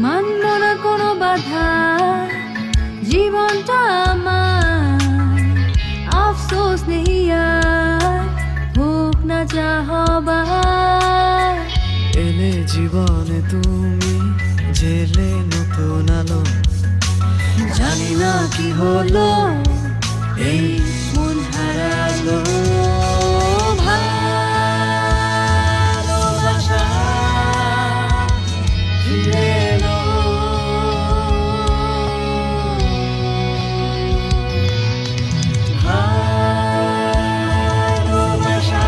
মানব না কোনো বাধা, জীবনটা আমার আফসোস নেই আর, হোক না যা হবার। এলে জীবনে তুমি, জেলে নতুন আলো, জানি না কি হলো, এই মন হারালো ভালোবাসা ফিরে এলো। ভালোবাসা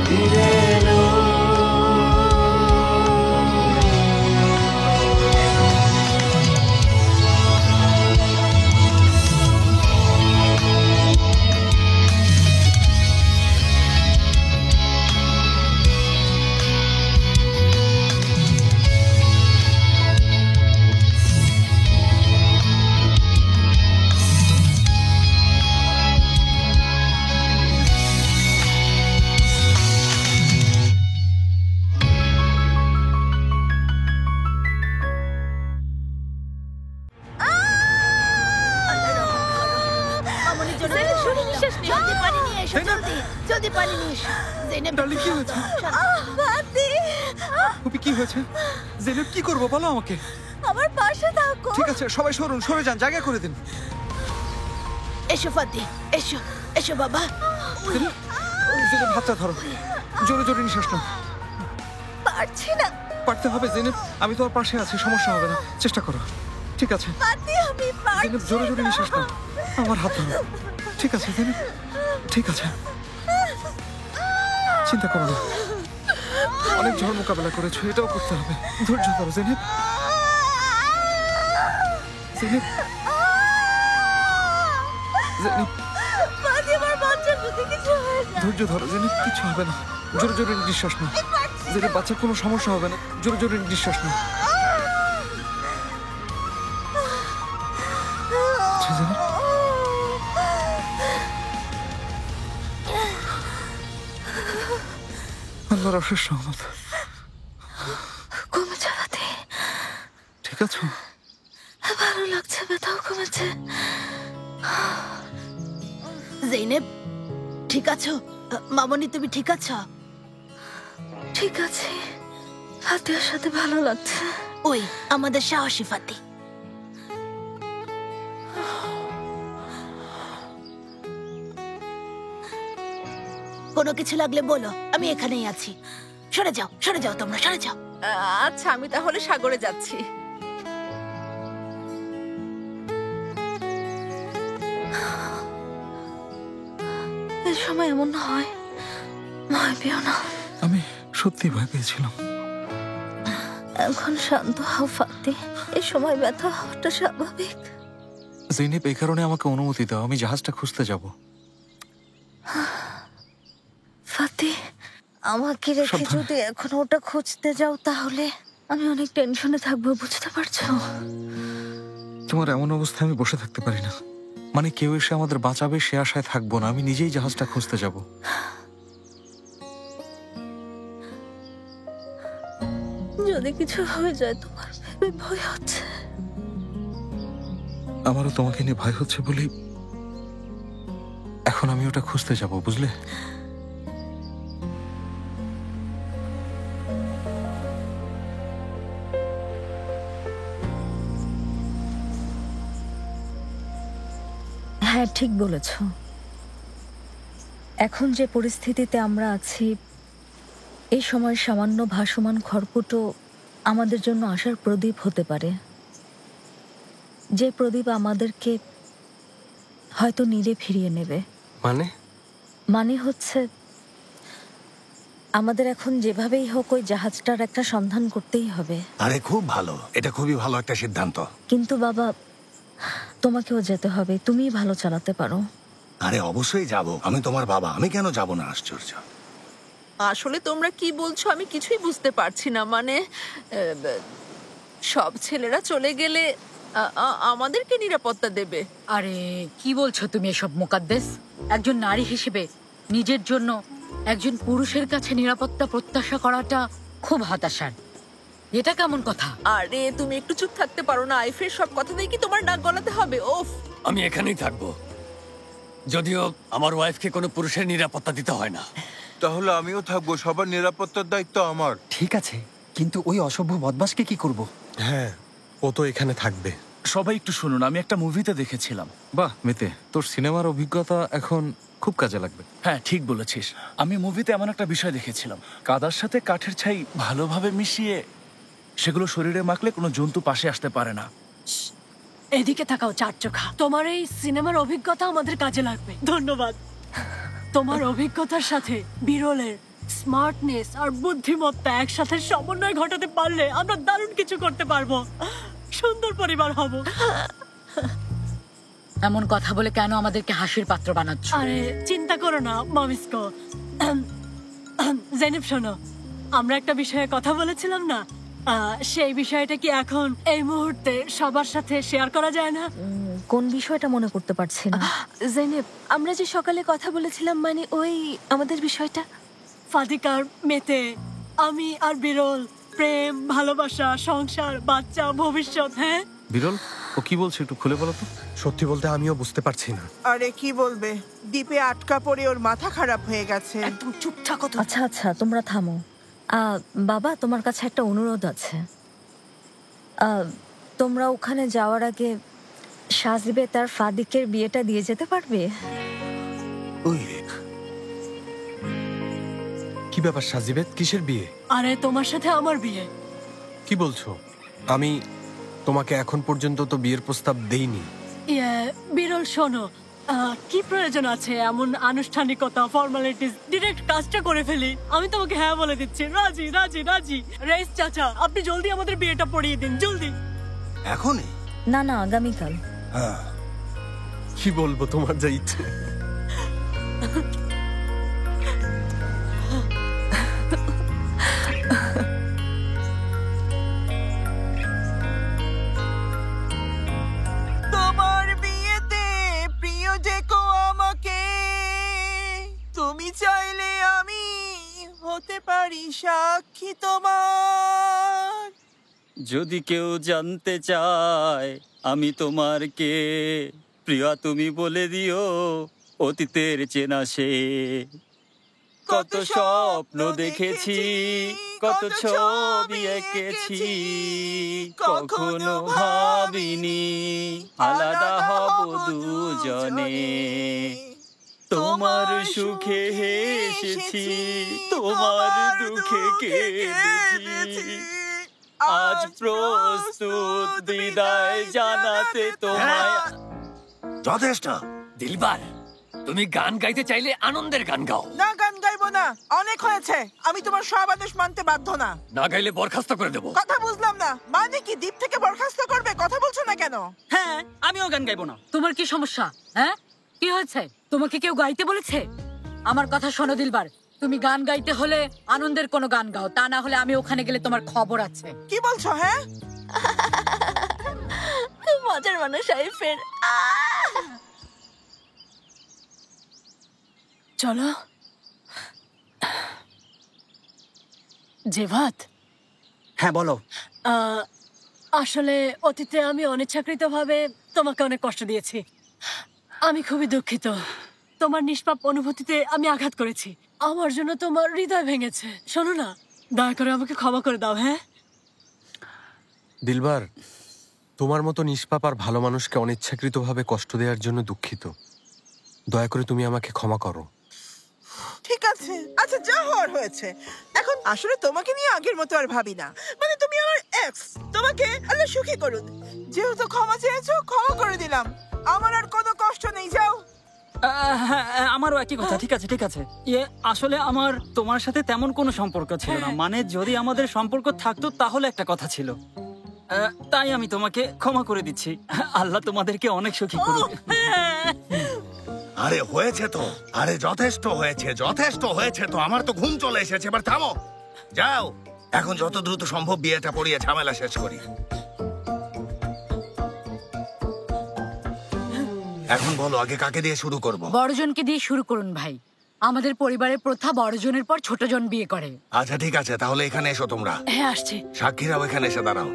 ফিরে এলো। কি হয়েছে জেনেব? কি করবো বলো আমাকে। আমার পাশে থাকো। ঠিক আছে, সবাই সরুন, সরে যান, জায়গা করে দিন। এসো ফাতি, এসো এসো বাবা। জেনেব হাতটা ধরো, জোরে জোরে নিঃশ্বাস নাও। পারছি না। পারতে হবে জেনেব, আমি তোমার পাশে আছি, সমস্যা হবে না, চেষ্টা করো। ঠিক আছে ফাতি, আমি পারছি। জেনেব জোরে জোরে নিঃশ্বাস নাও, আমার হাত ধরো। ঠিক আছে জেনেব, ঠিক আছে, চিন্তা করো না, অনেক ঝড় মোকাবেলা করেছো, এটাও করতে হবে। ধৈর্য ধরো জেনেব, জেনেব, জেনেব, ফাতি, আমার বাচ্চার যদি কিছু হয়ে যায়। ধৈর্য ধরো জেনেব, কিছু হবে না, জোরে জোরে নিঃশ্বাস নাও। জেনেব, বাচ্চার কোনো সমস্যা হবে না, জোরে জোরে নিঃশ্বাস নাও। আচ্ছা, জেনেব, আল্লাহর অশেষ রহমত। কমেছে ফাতি, ঠিক আছে? ভালো লাগছে, ব্যথাও কমেছে। জেনেব, ঠিক আছো? মামনি, তুমি ঠিক আছো? ঠিক আছে, ফাতিহার সাথে ভালো লাগছে। ওই আমাদের সাহসী ফাতি। কোনো কিছু লাগলে বলো, আমি এখানেই আছি। সরে যাও, সরে যাও, তোমরা সরে যাও। আচ্ছা, আমি তাহলে সাগরে যাচ্ছি। এই সময় এমন হয়, ভয় পেও না। আমি সত্যি ভয় পেয়েছিলাম। এখন শান্ত হও ফাতি, এই সময় ব্যথা হওয়াটা স্বাভাবিক। জেনেব, এই কারণে আমাকে অনুমতি দাও, আমি জাহাজটা খুঁজতে যাব। ফাতি, আমাকে রেখে সাবধানে। যদি এখন ওটা খুঁজতে যাও তাহলে আমি অনেক টেনশনে থাকবো, বুঝতে পারছো? তোমার এমন অবস্থায় আমি বসে থাকতে পারি না। মানে কেউ এসে আমাদের বাঁচাবে সে আশায় থাকবো না, আমি নিজেই জাহাজটা খুঁজতে যাব। যদি কিছু হয়ে যায় তোমার ভেবে ভয় হচ্ছে। আমারও তোমাকে নিয়ে ভয় হচ্ছে বলেই এখন আমি ওটা খুঁজতে যাব, বুঝলে? হ্যাঁ, ঠিক বলেছ। এখন যে পরিস্থিতিতে আমরা আছি, এই সময় সামান্য ভাসমান খড়কুটো আমাদের জন্য আশার প্রদীপ হতে পারে, যে প্রদীপ আমাদেরকে হয়তো নীড়ে ফিরিয়ে নেবে। মানে হচ্ছে আমাদের এখন যেভাবেই হোক ওই জাহাজটার একটা সন্ধান করতেই হবে। আরে খুব ভালো, এটা খুবই ভালো একটা সিদ্ধান্ত। কিন্তু বাবা, তোমাকেও যেতে হবে, তুমিই ভালো চালাতে পারো। আরে অবশ্যই যাব, আমি তোমার বাবা, আমি কেন যাব না? আশ্চর্য। আসলে তোমরা কি বলছো আমি কিছুই বুঝতে পারছি না। মানে সব ছেলেরা চলে গেলে আমাদেরকে নিরাপত্তা দেবে? আরে কি বলছো তুমি এসব মুকাদ্দেস? একজন নারী হিসেবে নিজের জন্য একজন পুরুষের কাছে নিরাপত্তা প্রত্যাশা করাটা খুব হতাশার। এটা কেমন কথা? আরে তুমি একটু চুপ থাকতে পারো না? আইফের সব কথা দিয়ে কি তোমার নাক গলাতে হবে? ওফ। আমি এখানেই থাকবো, যদিও আমার ওয়াইফকে কোনো পুরুষের নিরাপত্তা দিতে হয় না। তাহলে আমিও থাকবো, সবার নিরাপত্তার দায়িত্ব আমার। ঠিক আছে, কিন্তু ওই অসভ্য বদমাসকে কি করব? হ্যাঁ, ও তো এখানে থাকবে। সবাই একটু শুনুন, আমি একটা মুভিতে দেখেছিলাম। বাহ মিতে, তোর সিনেমার অভিজ্ঞতা এখন খুব কাজে লাগবে। হ্যাঁ, ঠিক বলেছিস। আমি মুভিতে এমন একটা বিষয় দেখেছিলাম, কাদার সাথে কাঠের ছাই ভালোভাবে মিশিয়ে সেগুলো শরীরে মাখলে কোনো জন্তু পাশে আসতে পারে না। এদিকে তাকাও চার চোখা, তোমার এই সিনেমার অভিজ্ঞতা আমাদের কাজে লাগবে। ধন্যবাদ। তোমার অভিজ্ঞতার সাথে বিরলের স্মার্টনেস আর বুদ্ধিমত্তা একসাথে সমন্বয় ঘটাতে পারলে আমরা দারুণ কিছু করতে পারবো, সুন্দর পরিবার হব। এমন কথা বলে কেন আমাদেরকে হাসির পাত্র বানাচ্ছ? আরে চিন্তা করো না মামিস্কো। জেনেব শোনো, আমরা একটা বিষয়ে কথা বলেছিলাম না, সেই বিষয়টা কি এখন এই মুহূর্তে সবার সাথে শেয়ার করা যায় না? কোন বিষয়টা মনে করতে পারছি না। জেনেব, আমরা যে সকালে কথা বলেছিলাম, মানে ওই আমাদের বিষয়টা, ফাদিকার মেতে, আমি আর বিরল, প্রেম, ভালোবাসা, সংসার, বাচ্চা, ভবিষ্যৎ। হ্যাঁ বিরল, ও কি বলছে একটু খুলে বলো তো। সত্যি বলতে আমিও বুঝতে পারছি না। আরে কি বলবে, দ্বীপে আটকা পড়ে ওর মাথা খারাপ হয়ে গেছে। একদম চুপ থাকো তো। আচ্ছা আচ্ছা, তোমরা থামো। বাবা, তোমার কাছে একটা অনুরোধ আছে। তোমরা ওখানে যাওয়ার আগে সাজিবে তার ফাদিকের বিয়েটা দিয়ে যেতে পারবে? কি ব্যাপার সাজিবেদ, কিসের বিয়ে? আরে তোমার সাথে আমার বিয়ে। কি বলছো? আমি তোমাকে এখন পর্যন্ত তো বিয়ের প্রস্তাব দেইনি। বিরল শোনো, কি প্রয়োজন আছে এমন আনুষ্ঠানিকতা, ফর্মালিটিস? ডিরেক্ট কাজটা করে ফেলি। আমি তোমাকে হ্যাঁ বলে দিচ্ছি, রাজি রাজি রাজি। রেস চাচা, আপনি জলদি আমাদের বিয়েটা পড়িয়ে দিন, জলদি। এখনই? না না, আগামীকাল। কি বলবো, তোমার যা ইচ্ছে। তোমার বিয়েতে প্রিয় ডেকো আমাকে, তুমি চাইলে আমি হতে পারি সাক্ষী তোমার। যদি কেউ জানতে চায় আমি তোমার কে, প্রিয়া তুমি বলে দিও অতীতের চেনা সে। কত স্বপ্ন দেখেছি, কত ছবি এঁকেছি, কখনো ভাবিনি আলাদা হব দুজনে। তোমার সুখে হেসেছি, তোমার দুঃখে কেঁদেছি, আজ প্রস্তুত বিদায় জানাতে তোমায়। যথেষ্ট। দিলবার, তুমি গান গাইতে চাইলে আনন্দের গান গাও। না, গান গাইবো না, অনেক হয়েছে। আমি তোমার সব আদেশ মানতে বাধ্য না। না গাইলে বরখাস্ত করে দেবো। কথা বুঝলাম না, মানে কি দ্বীপ থেকে বরখাস্ত করবে? কথা বলছো না কেন? হ্যাঁ, আমিও গান গাইবো না। তোমার কি সমস্যা? হ্যাঁ, কি হয়েছে? তোমাকে কেউ গাইতে বলেছে? আমার কথা শোনো দিলবার, তুমি গান গাইতে হলে আনন্দের কোনো গান গাও, তা না হলে আমি ওখানে গেলে তোমার খবর আছে। কি বলছো? হ্যাঁ, মজার মানুষ আইফের। চলো। জেভাত। হ্যাঁ বলো। আসলে অতীতে আমি অনিচ্ছাকৃতভাবে তোমাকে অনেক কষ্ট দিয়েছি। আমি খুবই দুঃখিত। তোমার নিষ্পাপ অনুভূতিতে আমি আঘাত করেছি। আমার জন্য তোমার হৃদয় ভেঙেছে। শোনো না, দয়া করে আমাকে ক্ষমা করে দাও। হ্যাঁ দিলবার, তোমার মতো নিষ্পাপ আর ভালো মানুষকে অনিচ্ছাকৃতভাবে কষ্ট দেওয়ার জন্য দুঃখিত। দয়া করে তুমি আমাকে ক্ষমা করো। ঠিক আছে, আচ্ছা যা হওয়ার হয়েছে। এখন আসলে তোমাকে নিয়ে আগের মতো আর ভাবি না। মানে তুমি আমার এক্স, তোমাকে আল্লাহ সুখী করুন। যেহেতু ক্ষমা চেয়েছো, ক্ষমা করে দিলাম। আমার আর কোনো কষ্ট নেই, যাও। আমারও একই কথা। ঠিক আছে ঠিক আছে। আসলে আমার তোমার সাথে তেমন কোনো সম্পর্ক ছিল না। মানে যদি আমাদের সম্পর্ক থাকতো তাহলে একটা কথা ছিল। তাই আমি তোমাকে ক্ষমা করে দিচ্ছি। আল্লাহ তোমাদেরকে অনেক সুখী করুক। আরে হয়েছে তো, আরে যথেষ্ট হয়েছে, যথেষ্ট হয়েছে তো। আমার তো ঘুম চলে এসেছে, এবার থামো, যাও। এখন যত দ্রুত সম্ভব বিয়েটা পড়িয়ে ঝামেলা শেষ করি। এখন বলো, আগে কাকে দিয়ে শুরু করব? বড়জনকে দিয়ে শুরু করুন ভাই। আমাদের পরিবারের প্রথা বড়জনের পর ছোটজন বিয়ে করে। আচ্ছা ঠিক আছে, তাহলে এখানে এসো তোমরা। হ্যাঁ আসছে। সাক্ষীরাও এখানে এসে দাঁড়াও।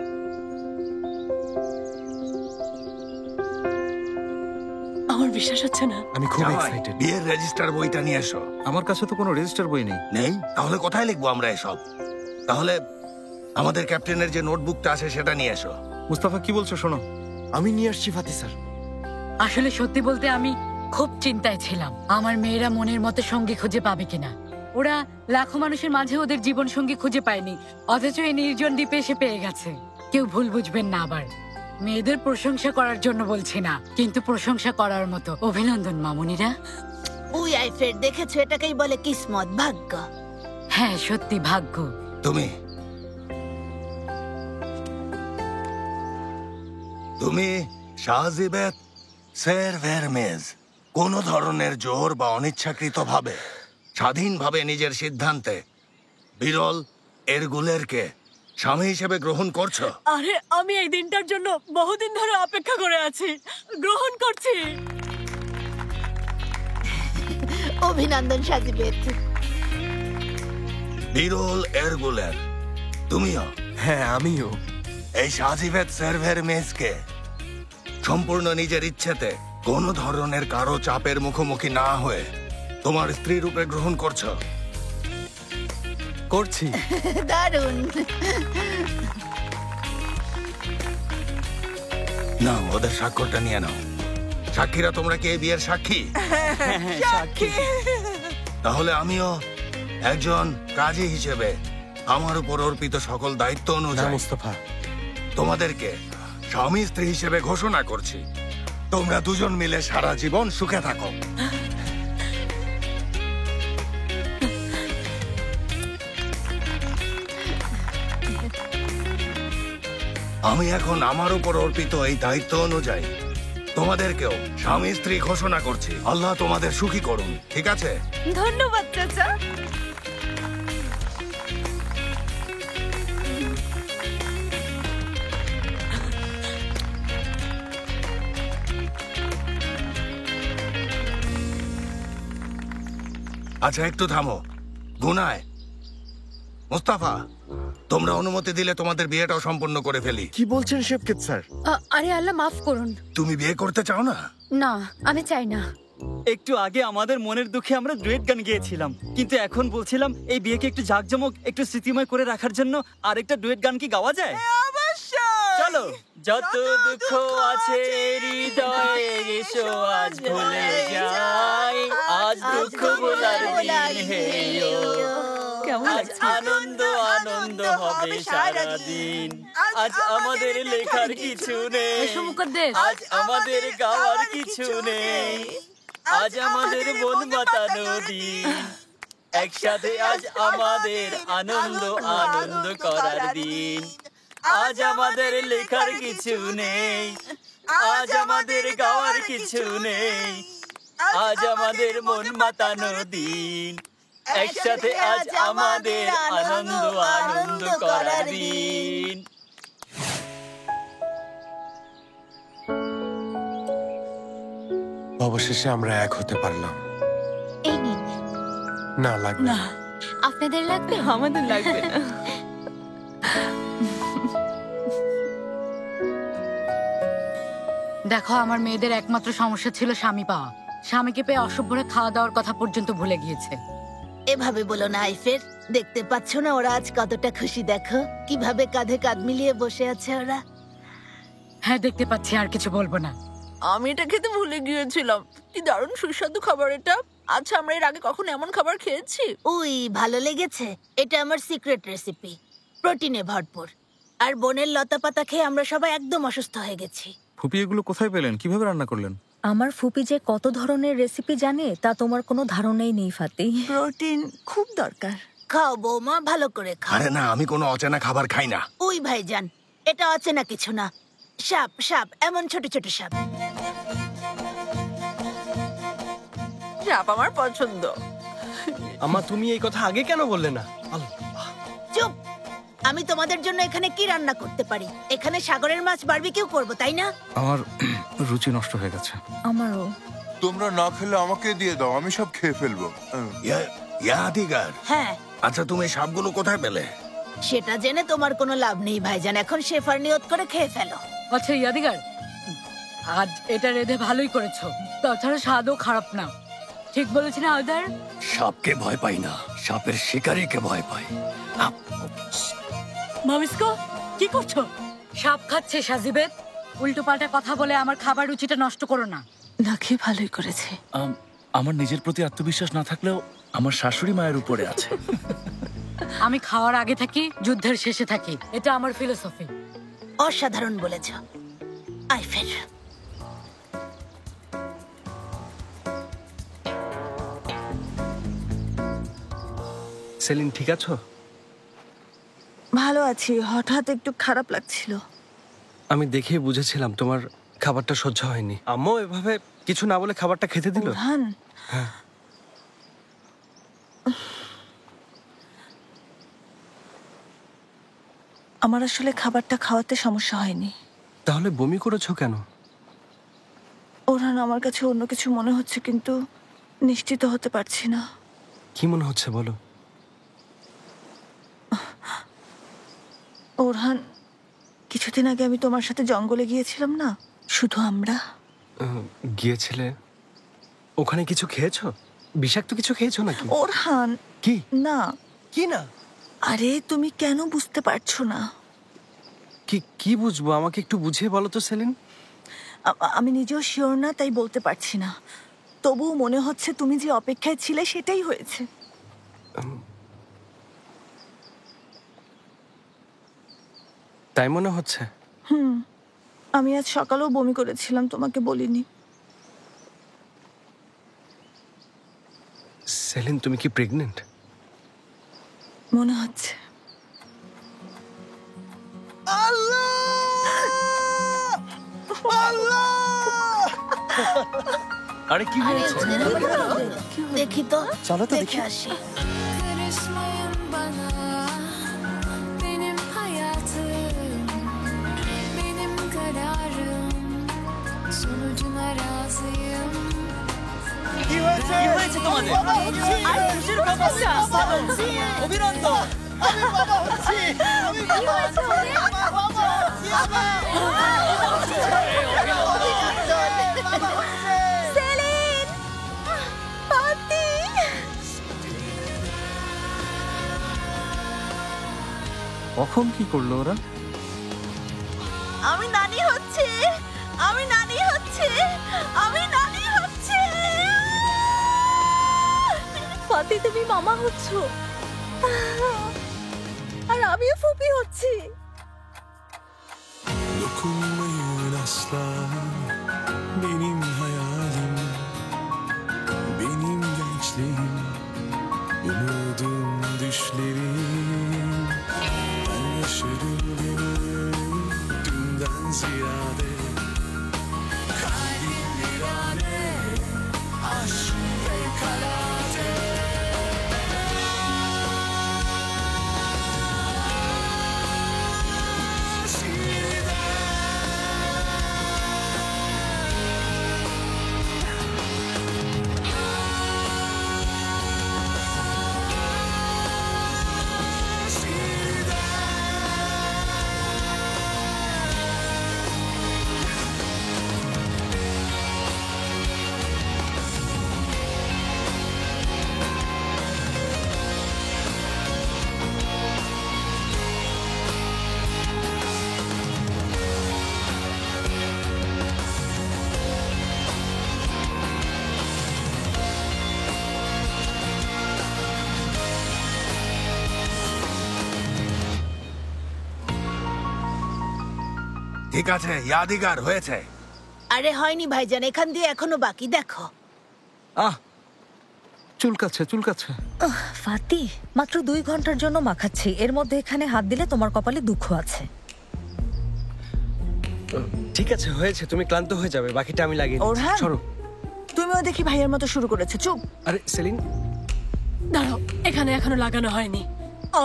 আমার বিশ্বাস হচ্ছে না। আমি খুব জামাই, এক্সাইটেড। বিয়ের রেজিস্টার বইটা নিয়ে এসো। আমার কাছে তো কোনো রেজিস্টার বই নেই। নেই? তাহলে কোথায় লিখবো আমরা এসব? তাহলে আমাদের ক্যাপ্টেনের যে নোটবুকটা আছে সেটা নিয়ে এসো। মুস্তাফা কি বলছো শোনো। আমি নিয়ে আসছি ফাতি স্যার। আসলে সত্যি বলতে আমি খুব চিন্তায় ছিলাম আমার মেয়েরা মনের মতো সঙ্গী খুঁজে পাবে কিনা। ওরা লাখো মানুষের মাঝে ওদের জীবন সঙ্গী খুঁজে পায়নি, অথচ এই নির্জন দ্বীপে এসে পেয়ে গেছে। কেউ ভুল বুঝবেন না আবার। মেয়েদের প্রশংসা করার জন্য বলছি না, কিন্তু প্রশংসা করার মতো। অভিনন্দন মামুনিরা। ওই আইফের দেখেছো, এটাকেই বলে কিসমত, ভাগ্য। হ্যাঁ সত্যি ভাগ্য। তুমি শাহজিবেদ সেরভেরমেজ কোন ধরনের জোর বা অনিচ্ছাকৃত ভাবে স্বাধীনভাবে নিজের সিদ্ধান্তে বিরল এরগুলেরকে স্বামী হিসেবে গ্রহণ করছো? আরে আমি এই দিনটার জন্য বহুদিন ধরে অপেক্ষা করে আছি। গ্রহণ করছি। অভিনন্দন সাজিবেদ। বিরল এরগুলের, তুমিও? হ্যাঁ আমিও। এই সাজিবেদ সেরভেরমেজকে সম্পূর্ণ নিজের ইচ্ছেতে কোনো ধরনের কারো চাপের মুখোমুখি না হয়ে তোমার স্ত্রী রূপে গ্রহণ করছো? করছি। দারুণ। না, ওদের স্বাক্ষরটা নিয়ে নাও। সাক্ষীরা, তোমরা কি এই বিয়ের সাক্ষী? সাক্ষী। তাহলে আমিও একজন কাজী হিসেবে আমার উপর অর্পিত সকল দায়িত্ব অনুযায়ী মুস্তাফা তোমাদেরকে স্বামী স্ত্রী হিসেবে ঘোষণা করছি। তোমরা দুজন মিলে সারা জীবন সুখে থাকো। আমি এখন আমার উপর অর্পিত এই দায়িত্ব অনুযায়ী তোমাদেরকেও স্বামী স্ত্রী ঘোষণা করছি। আল্লাহ তোমাদের সুখী করুন। ঠিক আছে? ধন্যবাদ চাচা। আচ্ছা একটু থামো। গুনায়, মুস্তাফা, তোমরা অনুমতি দিলে তোমাদের বিয়েটাও সম্পন্ন করে ফেলি। কি বলছেন শেফকেত স্যার? আরে আল্লাহ মাফ করুন। তুমি বিয়ে করতে চাও না? না, আমি চাই না। একটু আগে আমাদের মনের দুঃখে আমরা ডুয়েট গান গেয়েছিলাম, কিন্তু এখন বলছিলাম এই বিয়েকে একটু জাঁকজমক, একটু স্মৃতিময় করে রাখার জন্য আরেকটা ডুয়েট গান কি গাওয়া যায়? চলো। যত দুঃখ আছে হৃদয়ে এসো আজ ভুলে যাই, আজ দুঃখ ভোলার দিন হেয়ো, আজ আনন্দ আনন্দ হবে সারা দিন। আজ আমাদের লেখার কিছু নেই, আজ আমাদের গাওয়ার কিছু নেই, আজ আমাদের মন মাতানো দিন। একসাথে আজ আমাদের আনন্দ আনন্দ করার দিন। আজ আমাদের লেখার কিছু নেই, আজ আমাদের গাওয়ার কিছু নেই, আজ আমাদের মন মাতানো দিন। একসাথে আজ আমাদের আনন্দ আনন্দ করার দিন। অবশেষে আমরা এক হতে পারলাম। এই নিন। না লাগবে না। আপনাদের লাগবে? আমাদের লাগবে না। দেখো, আমার মেয়েদের একমাত্র সমস্যা ছিল স্বামী পাওয়া। স্বামীকে পেয়ে অসভ্যরা খাওয়া দাওয়ার কথা পর্যন্ত ভুলে গিয়েছে। এভাবে বলো না আইফের, দেখতে পাচ্ছ না ওরা আজ কতটা খুশি? দেখো কিভাবে কাঁধে কাঁধ মিলিয়ে বসে আছে ওরা। হ্যাঁ দেখতে পাচ্ছি, আর কিছু বলবো না। আমি এটা খেতে ভুলে গিয়েছিলাম। কি দারুণ সুস্বাদু খাবার এটা। আচ্ছা, আমরা এর আগে কখনো এমন খাবার খেয়েছি? উই, ভালো লেগেছে। এটা আমার সিক্রেট রেসিপি, প্রোটিনে ভরপুর। আর বনের লতা পাতা খেয়ে আমরা সবাই একদম অসুস্থ হয়ে গেছি। ফুপি এগুলো কোথায় পেলেন? কিভাবে রান্না করলেন? আমার ফুপি যে কত ধরনের রেসিপি জানে তা তোমার কোনো ধারণাই নেই ফাতি। প্রোটিন খুব দরকার। খাও বৌমা, ভালো করে খাও। আরে না, আমি কোনো অচেনা খাবার খাই না। উই ভাইজান, এটা অচেনা কিছু না। সাপ সাপ, এমন ছোট ছোট সাপ। সাপ আমার পছন্দ। আমা, তুমি এই কথা আগে কেন বললে না? চুপ! আমি তোমাদের জন্য এখানে কি রান্না করতে পারি? এখানে সাগরের মাছ বারবিকিউ করব, তাই না? আমার রুচি নষ্ট হয়ে গেছে। আমারও। তোমরা না খেলে আমাকে দিয়ে দাও, আমি সব খেয়ে ফেলবো। ইয়াদিগার, হ্যাঁ আচ্ছা তুমি সাপগুলো কোথায় পেলে? সেটা জেনে তোমার কোনো লাভ নেই ভাইজান, এখন শেফার নিয়ত করে খেয়ে ফেলো। আচ্ছা ইয়াদিগার, আজ এটা রেঁধে ভালোই করেছো, তাছাড়া স্বাদও খারাপ না। ঠিক বলেছি না আদার? সাপকে ভয় পাই না, সাপের শিকারীকে ভয় পাই। মামিস্কো কি করছো? সাপ খাচ্ছে সাজিবেদ, উল্টো পাল্টা কথা বলে আমার খাবার রুচিটা নষ্ট করো না। নাকি ভালোই করেছে। আমার নিজের প্রতি আত্মবিশ্বাস না থাকলেও আমার শাশুড়ি মায়ের উপরে আছে। আমি খাওয়ার আগে থাকি, যুদ্ধের শেষে থাকি, এটা আমার ফিলোসফি। অসাধারণ বলেছ। আইফের সেলিন ঠিক আছো? ভালো আছি, হঠাৎ একটু খারাপ লাগছিল। আমি দেখেই বুঝেছিলাম তোমার খাবারটা সহ্য হয়নি। আম্মু এভাবে কিছু না বলে খাবারটা খেতে দিল? ওরহান, হ্যাঁ। আমার আসলে খাবারটা খাওয়াতে সমস্যা হয়নি। তাহলে বমি করেছো কেন? ওরহান, আমার কাছে অন্য কিছু মনে হচ্ছে, কিন্তু নিশ্চিত হতে পারছি না। কি মনে হচ্ছে বলো? ওরহান, কিছুদিন আগে আমি তোমার সাথে জঙ্গলে গিয়েছিলাম না, শুধু আমরা। গিয়েছিলে? ওখানে কিছু খেয়েছো? বিষাক্ত কিছু খেয়েছো নাকি? ওরহান, কি না। কি না? আরে তুমি কেন বুঝতে পারছো না? কি কি বুঝবো, আমাকে একটু বুঝিয়ে বলো তো সেলিন। আমি নিজেও শিওর না, তাই বলতে পারছি না। তবুও মনে হচ্ছে তুমি যে অপেক্ষায় ছিলে সেটাই হয়েছে। তাই মনে হচ্ছে? আমি আজ সকালেও বমি করেছিলাম, তোমাকে বলিনি। সেলিন, তুমি কি প্রেগনেন্ট? মনে হচ্ছে। আরে কি হয়েছে? দেখি তো, চলো তো দেখি। আসি। Karışmayın bana, benim hayatım, benim kararım, sonucuna razıyım. কি হয়েছে তোমাদের? আর খুশির খবরটা অভিনন্দন। আমি বাবা হচ্ছি। আমি বাবা হচ্ছি। বাবা হচ্ছি। সেলিন, পাতি। কখন কি করলো ওরা? আমি নানি হচ্ছে, আমি নানি হচ্ছে, আমি নানি হচ্ছে। ফাতি, তুমি মামা হচ্ছ, আর আমিও ফুপি হচ্ছি। Dokunmayın asla, benim hayalim, benim gençliğim, umudum düşlerim. Ben yaşarım günü dünden ziyade, kalbim virane, aşk fevkalade. ঠিক আছে, ইয়াদিগার হয়েছে। আরে হয়নি ভাইজান, এখান দিয়ে এখনো বাকি, দেখো। চুলকাচ্ছে চুলকাচ্ছে। ফাতি, মাত্র 2 ঘন্টার জন্য মাখাচ্ছি, এর মধ্যে এখানে হাত দিলে তোমার কপালে দুঃখ আছে। ঠিক আছে, হয়েছে, তুমি ক্লান্ত হয়ে যাবে, বাকিটা আমি লাগিয়ে দিচ্ছি। ওরহান, সরো। তুমিও দেখি ভাইয়ের মতো শুরু করেছো, চুপ। আরে সেলিন, দাঁড়াও, এখানে এখনো লাগানো হয়নি।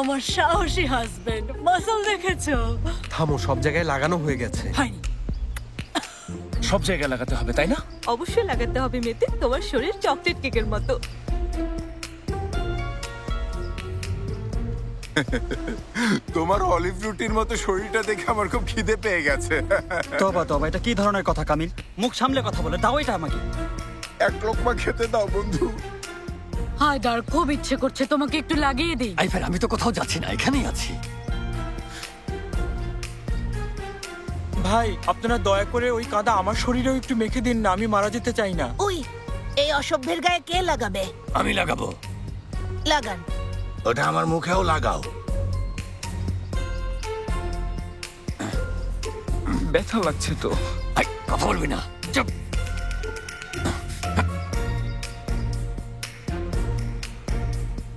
আমার সাহসী হাজবেন্ড, মাসল দেখেছো? থামো, সব জায়গায় লাগানো হয়ে গেছে। হয়নি। সব জায়গায় লাগাতে হবে, তাই না? অবশ্যই লাগাতে হবে মেতে, তোমার শরীর চকলেট কেকের মতো। তোমার অলিভ রুটির মতো শরীরটা দেখে আমার খুব খিদে পেয়ে গেছে। তবা তবা, এটা কি ধরনের কথা কামিল? মুখ সামলে কথা বলে দাও এটা আমাকে। এক লোকমা খেতে দাও বন্ধু। হায়দার, খুব ইচ্ছে করছে তোমাকে একটু লাগিয়ে দিই। আইফার, আমি তো কোথাও যাচ্ছি না, এখানেই আছি। ভাই, আপনারা দয়া করে ওই কাদা আমার শরীরেও একটু মেখে দিন না, আমি মারা যেতে চাই না। ওই এই অসভ্যের গায়ে কে লাগাবে? আমি লাগাবো। লাগান। ওটা আমার মুখেও লাগাও। ব্যথা লাগছে তো। কথা বলবি না, চুপ।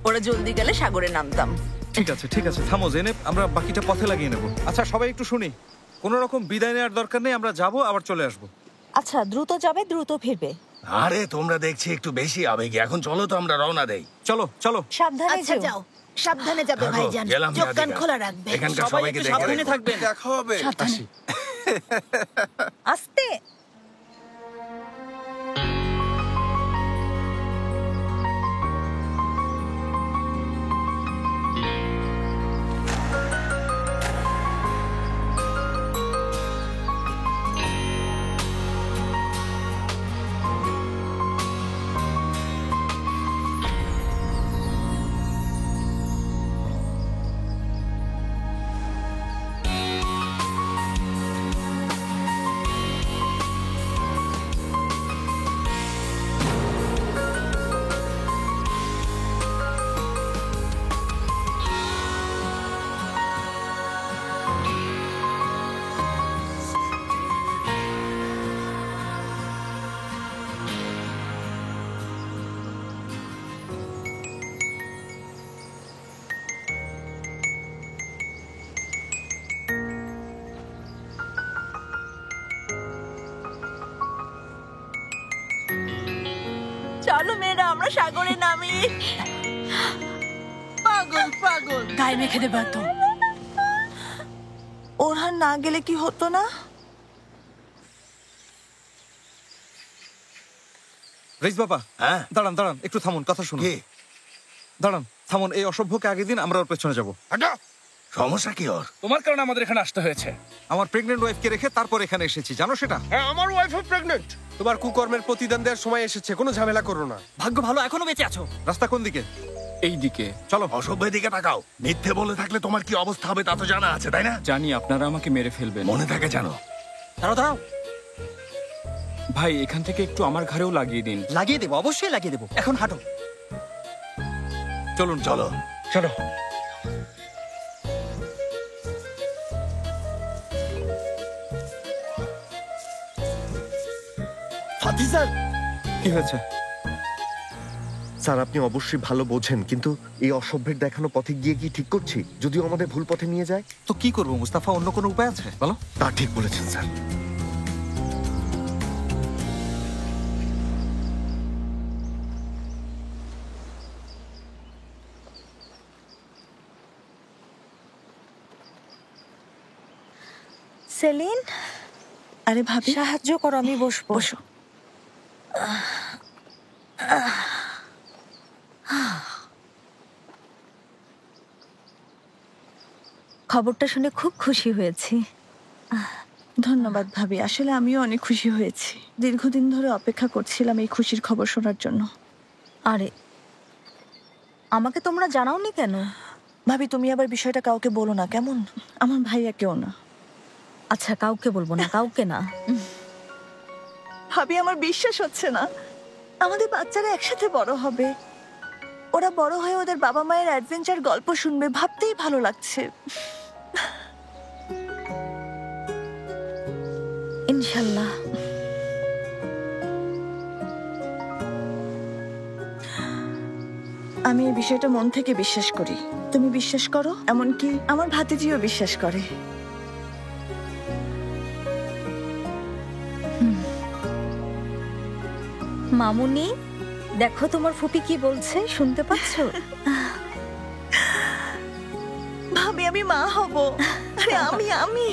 ওরা জলদি গেলে সাগরে নামতাম। ঠিক আছে ঠিক আছে, থামো জেনেব, আমরা বাকিটা পথে লাগিয়ে নেব। আচ্ছা সবাই একটু শুনি, কোনো রকম বিদায় নেওয়ার দরকার নেই, আমরা যাব আবার চলে আসবো। আচ্ছা, দ্রুত যাবে, দ্রুত ফিরবে। আরে তোমরা দেখছি একটু বেশি আবেগী। এখন চলো তো আমরা রওনা দেই। চলো চলো। সাবধানে আচ্ছা যাও, সাবধানে যাবে থাকো, ভাইজান, গেলাম চোখ কান রাধিকা। খোলা রাখবে। এখানকার সবাইকে দেখে সাবধানে থাকবেন। দেখা হবে। সাবধানে। আস্তে। চলো মেয়েরা, আমরা সাগরে নামি। পাগল পাগল, গায়ে মেখে দেবে একদম। ওরহান না গেলে কি হতো না? রেইস বাবা, দাঁড়ান দাঁড়ান, একটু থামুন, কথা শুনুন। দাঁড়ান, থামুন, এই অসভ্যকে আগে দিন, আমরা ওর পেছনে যাবো। সমস্যা কি ওর? তোমার কারণে আমাদের এখানে আসতে হয়েছে। আমার প্রেগনেন্ট ওয়াইফকে রেখে তারপর এখানে এসেছি, জানো সেটা? হ্যাঁ, আমার ওয়াইফও প্রেগন্যান্ট। তোমার কুকর্মের প্রতিদান দেওয়ার সময় এসেছে, কোনো ঝামেলা করো না। ভাগ্য ভালো এখনো বেঁচে আছো। রাস্তা কোন দিকে? এই দিকে। চলো। অসভ্যের দিকে তাকাও। মিথ্যে বলে থাকলে তোমার কি অবস্থা হবে তা তো জানা আছে, তাই না? জানি আপনারা আমাকে মেরে ফেলবেন। মনে থাকে জানো। দাঁড়াও দাঁড়াও, ভাই এখান থেকে একটু আমার ঘাড়েও লাগিয়ে দিন। লাগিয়ে দেবো, অবশ্যই লাগিয়ে দেবো। এখন হাঁটো। চলুন চলো চলো। ফাতি স্যার, কি হয়েছে? স্যার আপনি অবশ্যই ভালো বোঝেন, কিন্তু এই অসভ্যের দেখানো পথে গিয়ে কি ঠিক করছি? যদিও আমাদের ভুল পথে নিয়ে যায়। তো কি করবো মুস্তাফা, অন্য কোনো উপায় আছে বলো? তা ঠিক বলেছেন স্যার। সেলিন, আরে ভাবি, সাহায্য করো, আমি বসবো। বসো। খবরটা শুনে খুব খুশি হয়েছি। ধন্যবাদ ভাবি, আসলে আমিও অনেক খুশি হয়েছি। দীর্ঘদিন ধরে অপেক্ষা করছিলাম এই খুশির খবর শোনার জন্য। আরে আমাকে তোমরা জানাওনি কেন? ভাবি তুমি আবার বিষয়টা কাউকে বলো না কেমন? আমার ভাইয়া কেউ না। আচ্ছা, কাউকে বলবো না, কাউকে না। ভাবি আমার বিশ্বাস হচ্ছে না, আমাদের বাচ্চারা একসাথে বড় হবে। ওরা বড় হয়ে ওদের বাবা মায়ের অ্যাডভেঞ্চার গল্প শুনবে, ভাবতেই ভালো লাগছে। ইনশাল্লাহ। আমি এই বিষয়টা মন থেকে বিশ্বাস করি। তুমি বিশ্বাস করো, এমনকি আমার ভাতিজিও বিশ্বাস করে। মামুনি, দেখো তোমার ফুপি কি বলছে, শুনতে পাচ্ছো? ভাবি আমি মা হব। আরে আমি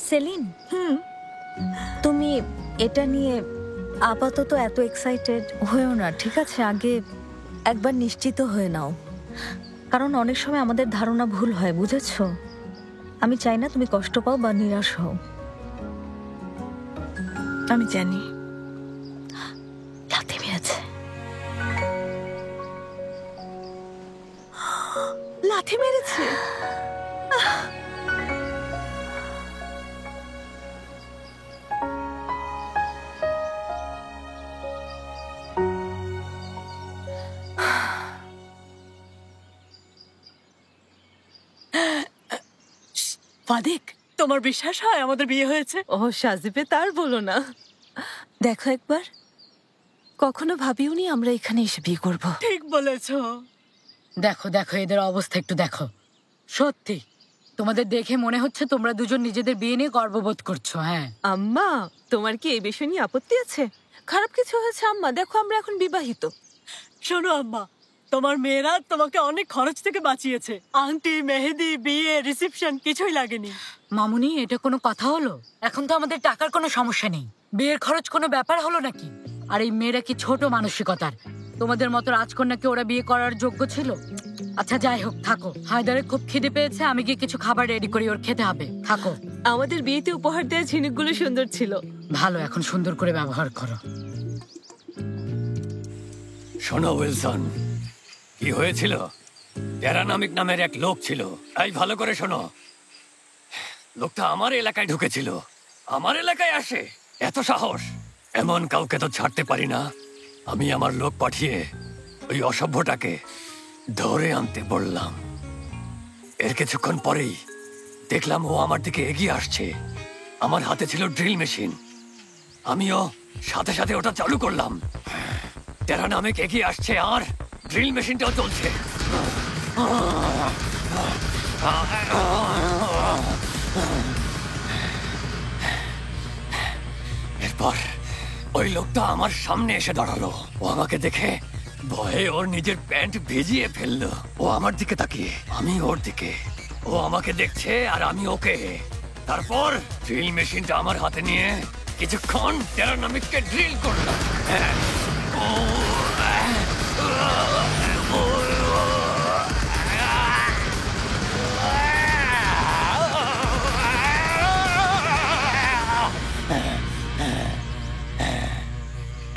সেলিন, তুমি এটা নিয়ে আপাতত এত এক্সাইটেড হয়েও না, ঠিক আছে? আগে একবার নিশ্চিত হয়ে নাও, কারণ অনেক সময় আমাদের ধারণা ভুল হয়, বুঝেছো? আমি চাই না তুমি কষ্ট পাও বা নিরাশ হও। আমি জানি। লাথি মেরেছে। লাথি মেরেছে? ফাদিক, তোমার বিশ্বাস হয় আমাদের বিয়ে হয়েছে? ও সাজিবে, তার বলো না। দেখো একবার, কখনো ভাবিওনি আমরা এখানে এসে বিয়ে করব। ঠিক বলেছো। দেখো দেখো, এদের অবস্থা একটু দেখো। সত্যি তোমাদের দেখে মনে হচ্ছে তোমরা দুজন নিজেদের বিয়ে নিয়ে গর্ববোধ করছো। হ্যাঁ আম্মা, তোমার কি এই বিষয় নিয়ে আপত্তি আছে? খারাপ কিছু হয়েছে আম্মা? দেখো আমরা এখন বিবাহিত। শোনো আম্মা, তোমার মেয়েরা তোমাকে অনেক খরচ থেকে বাঁচিয়েছে। আংটি, মেহেদি, বিয়ে, রিসেপশন কিছুই লাগেনি। মামুনি, এটা কোনো কথা হলো? এখন তো আমাদের টাকার কোনো সমস্যা নেই, বিয়ের খরচ কোনো ব্যাপার হলো নাকি? আর এই মেয়েরা কি ছোট মানসিকতার? তোমাদের মতো রাজকন্যাকে ওরা বিয়ে করার যোগ্য ছিল? আচ্ছা যাই হোক, থাকো। হায়দারের খুব খিদে পেয়েছে, আমি গিয়ে কিছু খাবার রেডি করি, ওর খেতে হবে। থাকো। আমাদের বিয়েতে উপহার দেওয়া ঝিনুকগুলো সুন্দর ছিল। ভালো, এখন সুন্দর করে ব্যবহার করো। শোনো উইলসন, কি হয়েছিল? টেরানামিক নামের এক লোক ছিল। তাই ভালো করে শোনো, লোকটা আমার এলাকায় ঢুকেছিল। আমার এলাকায় আসে, এত সাহস! এমন কাউকে তো ছাড়তে পারি না। আমি আমার লোক পাঠিয়ে ওই অসভ্যটাকে ধরে আনতে বললাম। এর কিছুক্ষণ পরেই দেখলাম ও আমার দিকে এগিয়ে আসছে। আমার হাতে ছিল ড্রিল মেশিন, আমিও সাথে সাথে ওটা চালু করলাম। টেরানামিক এগিয়ে আসছে আর ড্রিল মেশিনটাও চলছে। এরপর ওই লোকটা আমার সামনে এসে দাঁড়ালো। ও আমাকে দেখে ভয়ে ওর নিজের প্যান্ট ভিজিয়ে ফেললো। ও আমার দিকে তাকিয়ে, আমি ওর দিকে। ও আমাকে দেখছে আর আমি ওকে। তারপর ড্রিল মেশিনটা আমার হাতে নিয়ে কিছুক্ষণ টেরানামিককে ড্রিল করলাম।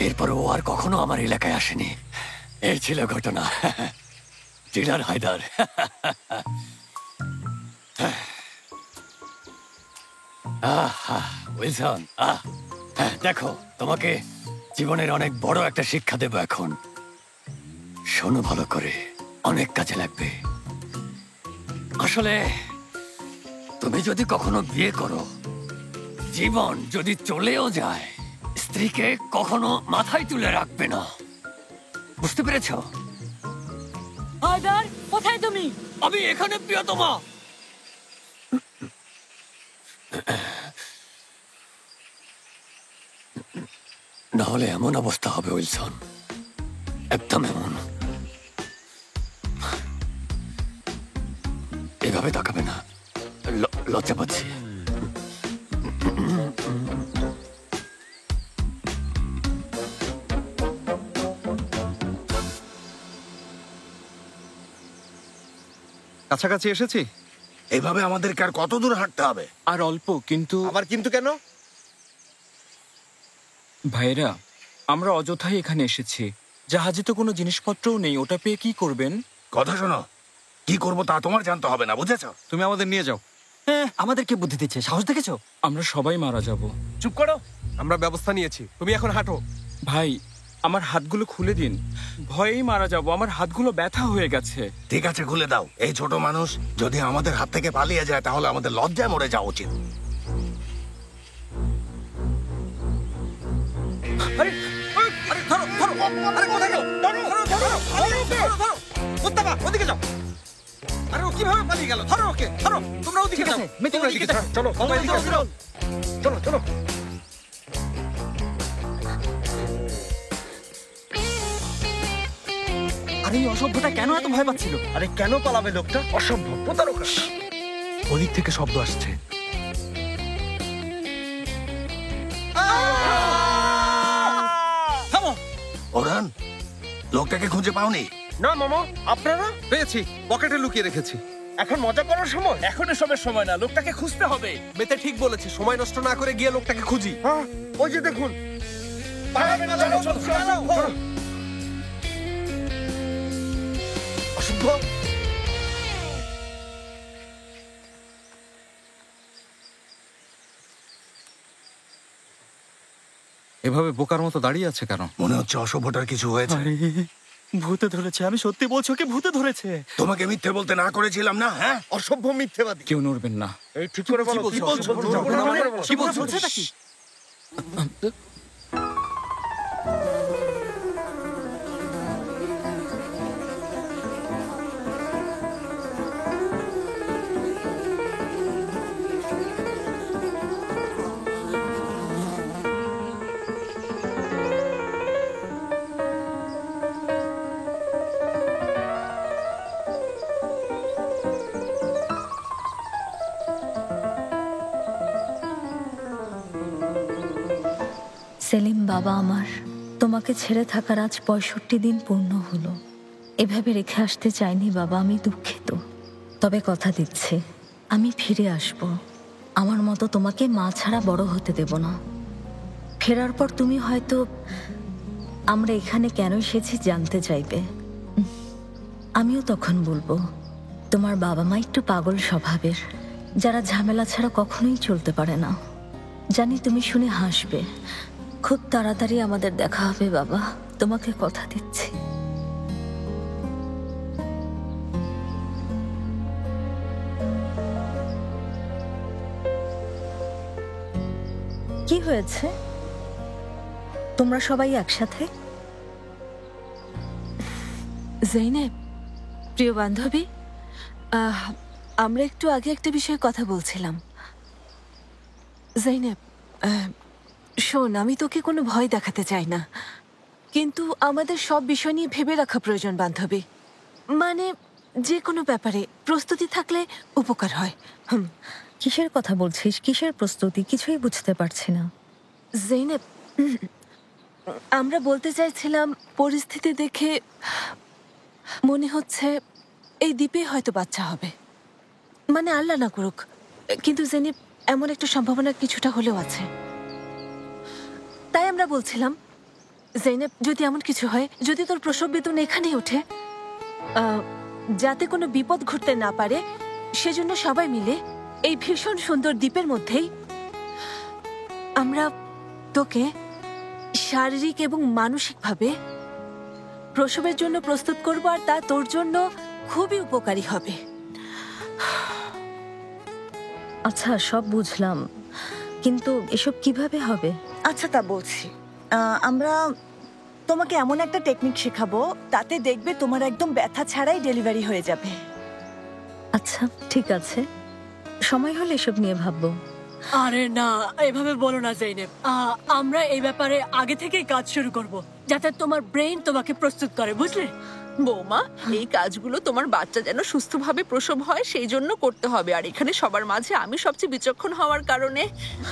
এরপর ও আর কখনো আমার এলাকায় আসেনি। এই ছিল ঘটনা। ডিলার হায়দার। উইলসন, দেখো, তোমাকে জীবনের অনেক বড় একটা শিক্ষা দেব এখন। শোনো ভালো করে, অনেক কাজে লাগবে। আসলে তুমি যদি কখনো বিয়ে করো, জীবন যদি চলেও যায়, স্ত্রীকে কখনো মাথায় তুলে রাখবে না। বুঝতে পেরেছো? হায়দার, কোথায় তুমি? আমি এখানে, প্রিয়তমা। না হলে এমন অবস্থা হবে উইলসন, একদম এমন। এভাবে তাকাবে না, লজ্জা পাচ্ছি। কাছাকাছি এসেছি। এইভাবে আমাদেরকে আর কত দূর হাঁটতে হবে? আর অল্প, কিন্তু আবার কিন্তু কেন? ভাইরা, আমরা অযথাই এখানে এসেছি। জাহাজে তো কোনো জিনিসপত্রও নেই, ওটা পেয়ে কি করবেন? কথা শোনো, কি করবো তা তোমার জানতে হবে না, বুঝেছ? তুমি আমাদের নিয়ে যাও। হ্যাঁ, আমাদেরকে বুদ্ধি দিচ্ছে, সাহস দেখেছো? আমরা সবাই মারা যাব। চুপ করো, আমরা ব্যবস্থা নিয়েছি, তুমি এখন হাঁটো। ভাই, আমার হাতগুলো খুলে দিন, ভয়েই মারা যাব, আমার হাতগুলো ব্যথা হয়ে গেছে। ঠিক আছে, খুলে দাও। এই ছোট মানুষ যদি আমাদের হাত থেকে পালিয়ে যায় তাহলে আমাদের লজ্জায় মরে যাওয়া উচিত। ওদিকে যাও। আরে ও কিভাবে পালিয়ে গেল? ধরো ওকে, ধরো। তোমরা ওদিকে যাও। তোমরা ওদিকে যাও। চলো, চলো, চলো। আরে এই অসভ্যটা কেন এত ভয় পাচ্ছিল? আরে কেন পালাবে লোকটা? অসম্ভব, প্রতারক। ওদিক থেকে শব্দ আসছে। লোকটাকে খুঁজে পাওনি? না মামা, আপনারা? পেয়েছি, পকেটে লুকিয়ে রেখেছি। এখন মজা করার সময়? এখন এসবের সময় না, লোকটাকে খুঁজতে হবে। বেতে ঠিক বলেছে, সময় নষ্ট না করে গিয়ে লোকটাকে খুঁজি। হ্যাঁ, ওই যে দেখুন। অশুভ। এভাবে বোকার মতো দাঁড়িয়ে আছে কেন? মনে হচ্ছে অশুভটার কিছু হয়েছে। ভূতে ধরেছে, আমি সত্যি বলছি, ওকে ভূতে ধরেছে। তোমাকে মিথ্যে বলতে না করেছিলাম না? হ্যাঁ, অসভ্য মিথ্যেবাদী। কেউ নড়বেন না। এই ঠিক করে বলো, কি বলছো? কি বলছো? সেলিম বাবা আমার, তোমাকে ছেড়ে থাকার আজ 65 দিন পূর্ণ হলো। এভাবে রেখে আসতে চাইনি বাবা, আমি দুঃখিত। তবে কথা দিচ্ছি, আমি ফিরে আসব। আমার মতো তোমাকে মা ছাড়া বড় হতে দেব না। ফেরার পর তুমি হয়তো আমরা এখানে কেন এসেছি জানতে চাইবে। আমিও তখন বলবো তোমার বাবা মা একটু পাগল স্বভাবের, যারা ঝামেলা ছাড়া কখনোই চলতে পারে না। জানি তুমি শুনে হাসবে। খুব তাড়াতাড়ি আমাদের দেখা হবে বাবা, তোমাকে কথা দিচ্ছি। কি হয়েছে? তোমরা সবাই একসাথে? জৈনেব, প্রিয় বান্ধবী, আমরা একটু আগে একটা বিষয়ে কথা বলছিলাম। জৈনেব, শোন, আমি তোকে কোনো ভয় দেখাতে চাই না, কিন্তু আমাদের সব বিষয় নিয়ে ভেবে রাখা প্রয়োজন বান্ধবী। মানে যে কোনো ব্যাপারে প্রস্তুতি থাকলে উপকার হয়। কিসের কথা বলছিস? কিসের প্রস্তুতি? কিছুই বুঝতে পারছি না। জৈনেব, আমরা বলতে চাইছিলাম, পরিস্থিতি দেখে মনে হচ্ছে এই দ্বীপে হয়তো বাচ্চা হবে। মানে আল্লাহ না করুক, কিন্তু জৈনেব, এমন একটা সম্ভাবনা কিছুটা হলেও আছে। তাই আমরা বলছিলাম, জৈনেব, যদি এমন কিছু হয়, যদি তোর প্রসব বেদন এখানেই ওঠে, যাতে কোনো বিপদ ঘটতে না পারে, সেজন্য সবাই মিলে এই ভীষণ সুন্দর দ্বীপের মধ্যেই আমরা তোকে শারীরিক এবং মানসিকভাবে প্রসবের জন্য প্রস্তুত করব, আর তা তোর জন্য খুবই উপকারী হবে। আচ্ছা, সব বুঝলাম, কিন্তু এসব কিভাবে হবে? আচ্ছা, তা বলছি, আমরা তোমাকে এমন একটা টেকনিক শেখাবো, তাতে দেখবে তোমার একদম ব্যথা ছাড়াই ডেলিভারি হয়ে যাবে। আচ্ছা, ঠিক আছে, সময় হলে এসব নিয়ে ভাববো। আরে না, এভাবে বলো না জৈনেব। আমরা এই ব্যাপারে আগে থেকেই কাজ শুরু করব, যাতে তোমার ব্রেইন তোমাকে প্রস্তুত করে, বুঝলে? বৌমা, এই কাজগুলো তোমার বাচ্চা যেন সুস্থভাবে প্রসব হয় সেই জন্য করতে হবে। আর এখানে সবার মাঝে আমি সবচেয়ে বিচক্ষণ হওয়ার কারণে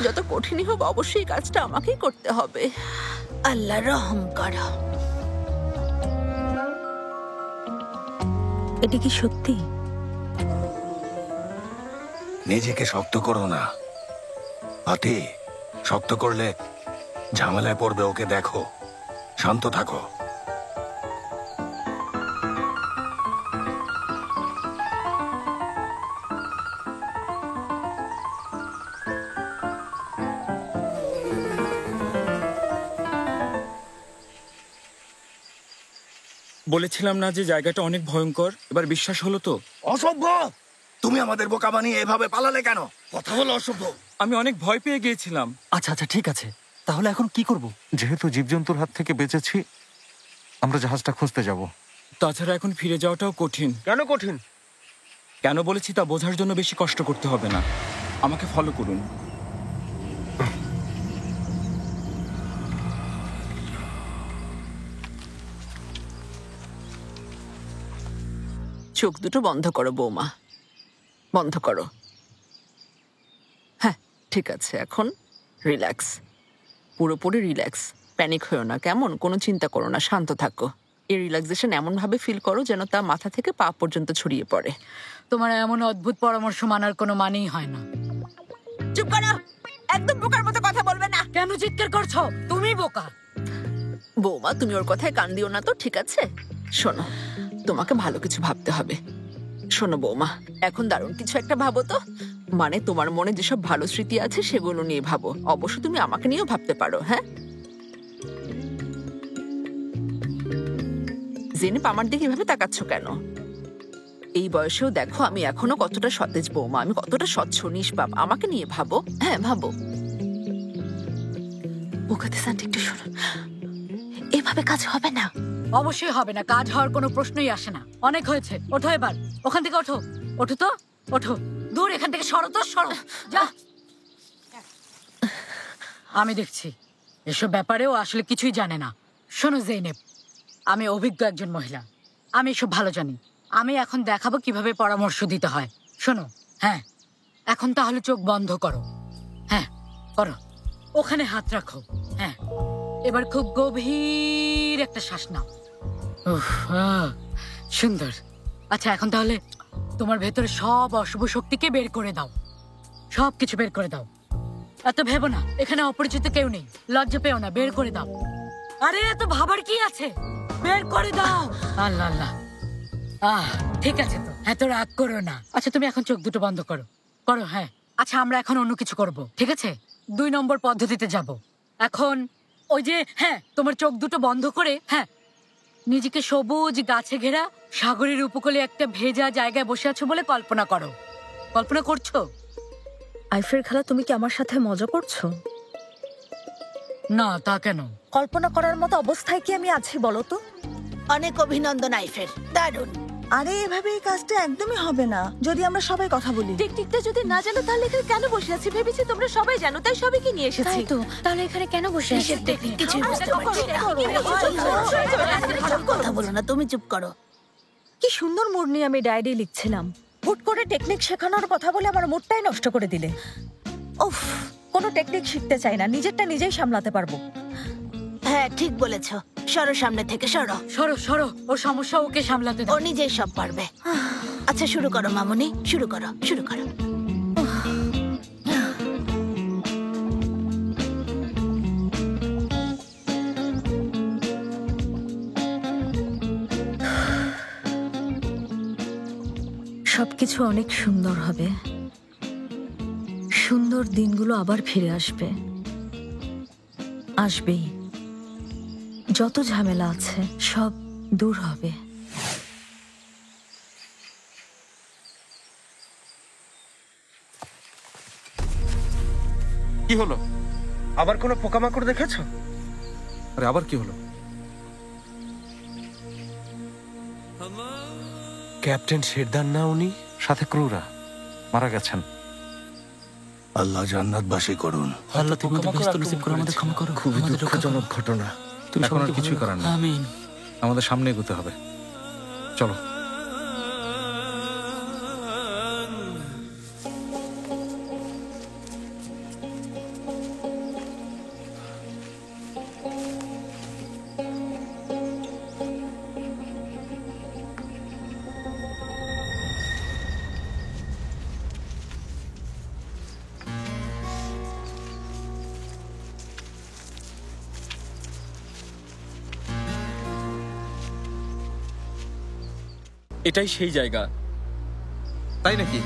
যত কঠিনই হোক, অবশ্যই কাজটা আমাকেই করতে হবে। আল্লাহ রহম করো। এটা কি সত্যি? নিজেকে শক্ত করো না আতি, শক্ত করলে ঝামেলায় পড়বে। ওকে দেখো, শান্ত থাকো। বলেছিলাম না যে জায়গাটা অনেক ভয়ঙ্কর? এবার বিশ্বাস হলো তো? অসভ্য! তুমি আমাদের বোকা বানিয়ে এভাবে পালালে কেন? কথা বলো অসভ্য। আমি অনেক ভয় পেয়ে গিয়েছিলাম। আচ্ছা আচ্ছা, ঠিক আছে, তাহলে এখন কি করব? যেহেতু জীবজন্তুর হাত থেকে বেঁচেছি, আমরা জাহাজটা খুঁজতে যাব। তাছাড়া এখন ফিরে যাওয়াটাও কঠিন। কেন কঠিন? কেন বলেছি তা বোঝার জন্য বেশি কষ্ট করতে হবে না। আমাকে ফলো করুন। চোখ দুটো বন্ধ করো বৌমা, বন্ধ করো। হ্যাঁ, ঠিক আছে, এখন রিল্যাক্স, পুরোপুরি রিল্যাক্স। প্যানিক হয়েও না, কেমন? কোনো চিন্তা করো না, শান্ত থাকো। এই রিল্যাক্সেশন এমন ভাবে ফিল করো যেন তা মাথা থেকে পা পর্যন্ত ছড়িয়ে পড়ে। তোমার এমন অদ্ভুত পরামর্শ মানার কোনো মানেই হয় না। চুপ করো, একদম বোকার মতো কথা বলবে না। কেন চিৎকার করছো? তুমি বোকা। বৌমা, তুমি ওর কথায় কান দিও না তো, ঠিক আছে? শোনো, তোমাকে ভালো কিছু ভাবতে হবে। শোনো বৌমা, এখন দারুণ কিছু একটা ভাবো তো। মানে তোমার মনে যেসব ভালো স্মৃতি আছে সেগুলো নিয়ে ভাবো। অবশ্য তুমি আমাকে নিয়েও ভাবতে পারো। হ্যাঁ জেনেব, আমার দিকে এভাবে তাকাচ্ছ কেন? এই বয়সেও দেখো আমি এখনো কতটা সতেজ বৌমা, আমি কতটা স্বচ্ছ নিষ্পাপ। আমাকে নিয়ে ভাবো। হ্যাঁ ভাবো। মুখাতে শান্তি একটু শুনুন, এভাবে কাজ হবে না। অবশ্যই হবে না, কাজ হওয়ার কোনো প্রশ্নই আসে না। অনেক হয়েছে, ওঠো এবার ওখান থেকে। ওঠো, ওঠো তো, ওঠো। দূর এখান থেকে, সরো তো, সরো। যা। আমি দেখছি এসব ব্যাপারেও আসলে কিছুই জানে না। শোনো জেনেব, আমি অভিজ্ঞ একজন মহিলা, আমি এসব ভালো জানি। আমি এখন দেখাবো কিভাবে পরামর্শ দিতে হয়। শোনো, হ্যাঁ এখন তাহলে চোখ বন্ধ করো। হ্যাঁ করো, ওখানে হাত রাখো। হ্যাঁ এবার খুব গভীর একটা শ্বাস নাও। উফ, সুন্দর। আচ্ছা এখন তাহলে তোমার ভেতরে সব অশুভ শক্তিকে বের করে দাও, সব কিছু বের করে দাও। এত ভেবো না, এখানে অপরিচিত কেউ নেই, লজ্জা পেও না, বের করে দাও। আরে এত ভাবার কি আছে, বের করে দাও। আল্লাহ আল্লাহ, ঠিক আছে তো, এত রাগ করো না। আচ্ছা তুমি এখন চোখ দুটো বন্ধ করো, করো। হ্যাঁ আচ্ছা আমরা এখন অন্য কিছু করব, ঠিক আছে? 2 নম্বর পদ্ধতিতে যাব এখন। ওই যে হ্যাঁ, তোমার চোখ দুটো বন্ধ করে হ্যাঁ নিজেকে সবুজ গাছে ঘেরা সাগরের উপকূলে একটা ভেজা জায়গায় বসে আছো বলে কল্পনা করো। কল্পনা করছো? আইফের খালা, তুমি কি আমার সাথে মজা করছো? না, তা কেন? কল্পনা করার মতো অবস্থায় কি আমি আছি বলো তো? অনেক অভিনন্দন আইফের, দারুণ। আরে এভাবে এই কাজটা একদমই হবে না যদি আমরা সবাই কথা বলি। টেকনিকটা যদি না জানো তাহলে এখানে কেন বসে আছি? ভেবেছি তোমরা সবাই জানো, তাই সবাইকে নিয়ে এসেছি। তো তাহলে এখানে কেন বসে আছি? কিছুই বুঝতে পারছি না। কথা বলো না, তুমি চুপ করো। কি সুন্দর মুড নিয়ে আমি ডায়েরি লিখছিলাম, হুট করে টেকনিক শেখানোর কথা বলে আমার মুডটাই নষ্ট করে দিলে। উফ, কোনো টেকনিক শিখতে চাই না, নিজেরটা নিজেই সামলাতে পারবো। হ্যাঁ ঠিক বলেছ, সরো সামনে থেকে, সরো সরো সরো। ওর সমস্যা ওকে সামলাতে দাও, ও নিজেই সব পারবে। আচ্ছা শুরু করো মামুনি, শুরু করো, শুরু করো। সবকিছু অনেক সুন্দর হবে, সুন্দর দিনগুলো আবার ফিরে আসবে, আসবেই। যত ঝামেলা আছে সব দূর হবে। কি হলো? আবার কোনো পোকামাকড় দেখেছো? আরে আবার কি হলো? ক্যাপ্টেন শেরদান না উনি? সাথে ক্রুরা মারা গেছেন। আল্লাহ জান্নাতবাসী করুন। আল্লাহ তুমি আমাদের বেহেশত নসিব করো, আমাদের ক্ষমা করো। খুবই দুঃখজনক ঘটনা। তুমি এখন আর সবাইকে কিছুই ভালো করার রাখো। নেই। আমিন। আমাদের সামনে এগোতে হবে, চলো। এটাই সেই জায়গা। তাই নাকি?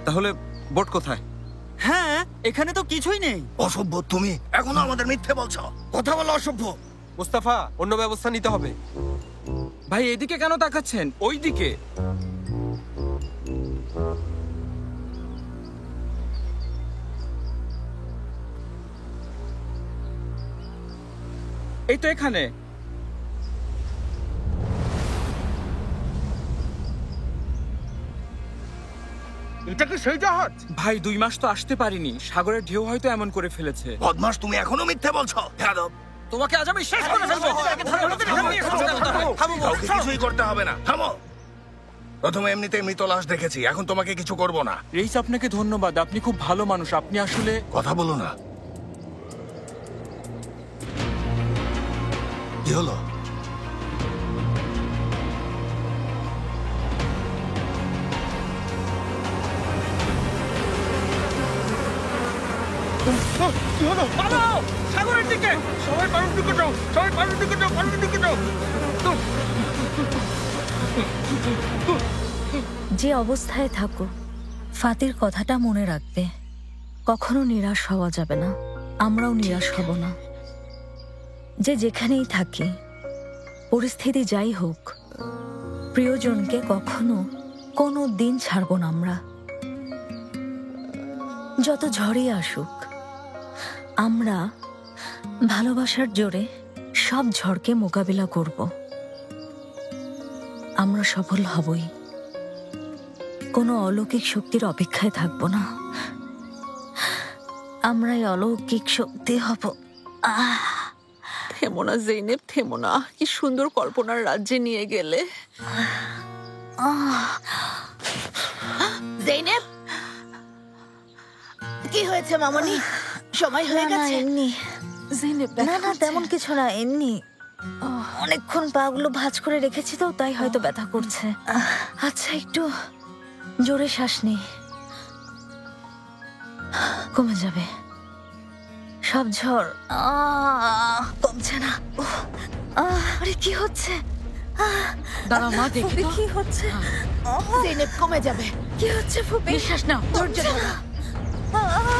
তাহলে বোট কোথায়? হ্যাঁ এখানে তো কিছুই নেই। অসভ্য তুমি, এখনো আমাদের মিথ্যে বলছো। কথা বলো অসভ্য। মুস্তাফা, অন্য ব্যবস্থা নিতে হবে। ভাই এদিকে কেন তাকাচ্ছেন? ওই দিকে। এই তো এখানে। এটা কি সেই জাহাজ? ভাই 2 মাস তো আসতে পারিনি, সাগরের ঢেউ হয়তো এমন করে ফেলেছে। বদমাস, তুমি এখনো মিথ্যে বলছো। বেয়াদব। তোমাকে আজ আমি শেষ করে ফেলবো। কাউকে কিছুই করতে হবে না, থামো। প্রথমে এমনিতে মৃত লাশ দেখেছি, এখন তোমাকে কিছু করব না। রেইস, আপনাকে ধন্যবাদ, আপনি খুব ভালো মানুষ। আপনি আসলে কথা বলো না। কি হলো? কি হলো? পালাও সাগরের দিকে, সবাই পানির দিকে যাও, সবাই পানির দিকে যাও, পানির দিকে যাও। যে অবস্থায় থাকো ফাতির কথাটা মনে রাখবে, কখনো নিরাশ হওয়া যাবে না, আমরাও নিরাশ হব না। যে যেখানেই থাকি, পরিস্থিতি যাই হোক, প্রিয়জনকে কখনো কোনো দিন ছাড়ব না আমরা। যত ঝড়ই আসুক, আমরা ভালোবাসার জোরে সব ঝড়কে মোকাবিলা করব। আমরা সফল হবই, কোনো অলৌকিক শক্তির অপেক্ষায় থাকব না, আমরাই অলৌকিক শক্তি হব। থেমো না জেনেব, থেমো না। কি সুন্দর কল্পনার রাজ্যে নিয়ে গেলে। জেনেব, কি হয়েছে মামনি? সময় হয়ে গেছে। এমনি না না, তেমন কিছু না, এমনি অনেকক্ষণ পাগুলো ভাঁজ করে রেখেছি তো, তাই হয়তো ব্যথা করছে। আচ্ছা, একটু জোরে শ্বাস নি, কমে যাবে। সব ঝড় কমছে না। আরে কি হচ্ছে? দাঁড়াও মা, দেখি তো। কি হচ্ছে? জেনেব, কমে যাবে। কি হচ্ছে ফুপি? নিঃশ্বাস নাও, ধৈর্য ধরো।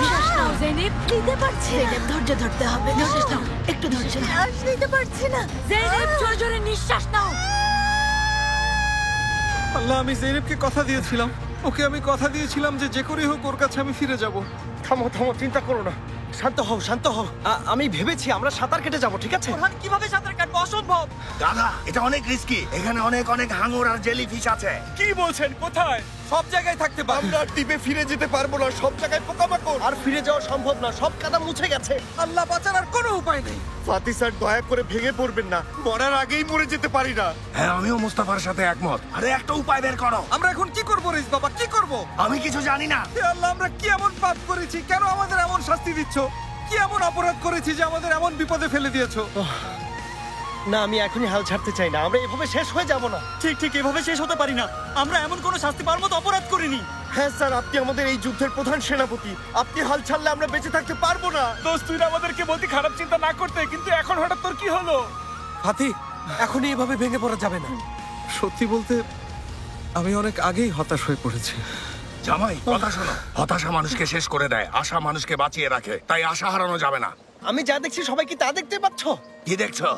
নিঃশ্বাস নাও জেনেব। নিতে পারছি না। জেনেব, ধৈর্য ধরতে হবে। নিঃশ্বাস নাও, একটু ধৈর্য ধরো। শ্বাস নিতে পারছি না। জেনেব জোরে জোরে নিঃশ্বাস নাও। আল্লাহ, আমি জেনেবকে কথা দিয়েছিলাম, ওকে আমি কথা দিয়েছিলাম যে যে করেই হোক ওর কাছে আমি ফিরে যাব। থামো থামো, চিন্তা করো না, শান্ত হও শান্ত হও। আমি ভেবেছি আমরা সাঁতার কেটে যাব, ঠিক আছে? কিভাবে সাঁতার কাটবো? অসম্ভব। দাদা, এটা অনেক রিস্কি। এখানে অনেক অনেক হাঙর আর জেলিফিশ আছে। কি বলছেন? কোথায়? সব জায়গায় থাকতে পারে। আমরা দ্বীপে ফিরে যেতে পারবো না, সব জায়গায় পোকামাকড়। আর ফিরে যাওয়া সম্ভব না, সব কাদা মুছে গেছে। আল্লাহ বাঁচার আর কোনো উপায় নেই। ফাতি স্যার, দয়া করে ভেঙে পড়বেন না, মরার আগেই মরে যেতে পারি না। হ্যাঁ, আমিও মুস্তাফার সাথে একমত। আরে একটা উপায় বের করো। আমরা এখন কি করবো রিস বাবা, কি করব? আমি কিছু জানি না। হে আল্লাহ, আমরা কি এমন পাপ করেছি? কেন আমাদের এমন শাস্তি দিচ্ছ? কি এমন অপরাধ করেছি যে আমাদের এমন বিপদে ফেলে দিয়েছো? না, আমি এখনই হাল ছাড়তে চাই না, আমরা এভাবে শেষ হয়ে যাব না। ঠিক ঠিক, এভাবে শেষ হতে পারি না। আমরা এমন কোনো শাস্তি পাওয়ার মতো অপরাধ করিনি। হ্যাঁ স্যার, আপনি আমাদের এই যুদ্ধের প্রধান সেনাপতি, আপনি হাল ছাড়লে আমরা বেঁচে থাকতে পারবো না। দোস্ত, তুই আমাদেরকে বলতি খারাপ চিন্তা না করতে, কিন্তু এখন হঠাৎ তোর কি হলো? ফাতি, এখনই এভাবে ভেঙে পড়া যাবে না। সত্যি বলতে আমি অনেক আগেই হতাশ হয়ে পড়েছি। জামাই, কথা শোনো। হতাশা মানুষকে শেষ করে দেয়, আশা মানুষকে বাঁচিয়ে রাখে। তাই আশা হারানো যাবে না। আমি যা দেখছি সবাই কি তা দেখতে পাচ্ছ? কি দেখছো?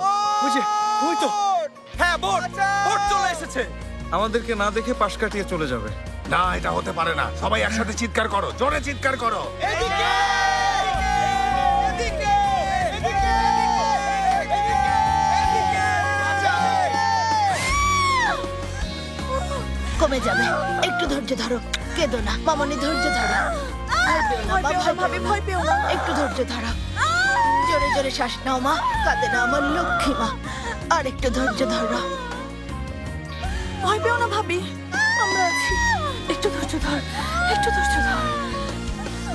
ওই তো। হ্যাঁ, বোট চলে এসেছে। আমাদেরকে না দেখে পাশ কাটিয়ে চলে যাবে। না, এটা হতে পারে না। সবাই একসাথে চিৎকার করো, জোরে চিৎকার করো। কমে যাবে, একটু ধৈর্য ধরো। কেঁদো না মামনি, ধৈর্য ধরো। ভয় পেও না, একটু ধৈর্য ধরো। জোরে জোরে শ্বাস নাও মা, কাঁদে না আমার লক্ষ্মী মা। আর একটু ধৈর্য ধরো। ভয় পেও না ভাবি, আমরা আছি। একটু ধৈর্য ধর, একটু ধৈর্য ধর।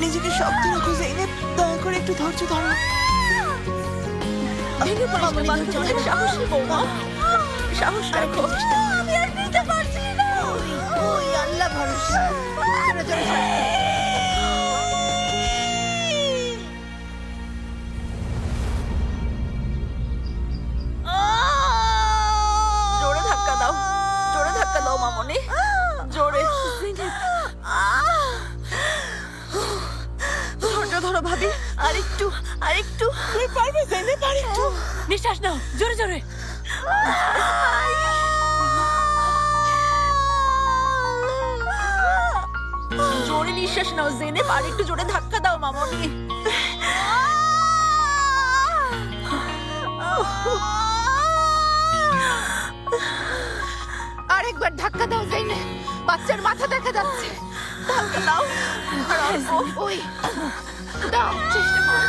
নিজেকে শক্ত রাখো জেনেব, দয়া করে একটু ধৈর্য ধরো। ভেঙে পড়িস না, মামনি, ধৈর্য ধরো। সাহসী বৌমা, সাহস রাখো। আমি আর নিতে পারছি না। ওই আল্লাহ ভরসা। জোরে জোরে শ্বাস নাও। জোরে ধাক্কা দাও, জোরে ধাক্কা দাও মামনি, জোরে। ধৈর্য ধরো ভাবি, আরেকটু আরেকটু। তুমি পারবে জেনেব, আরেকটু। নিঃশ্বাস নাও, জোরে জোরে। জোরে নিঃশ্বাস নাও জেনেব, আর একটু জোরে ধাক্কা দাও মামনি। আরেকবার ধাক্কা দাও জেনেব, বাচ্চার মাথা দেখা যাচ্ছে। ধাক্কা দাও। আর অল্প, ওই দাও, চেষ্টা করো।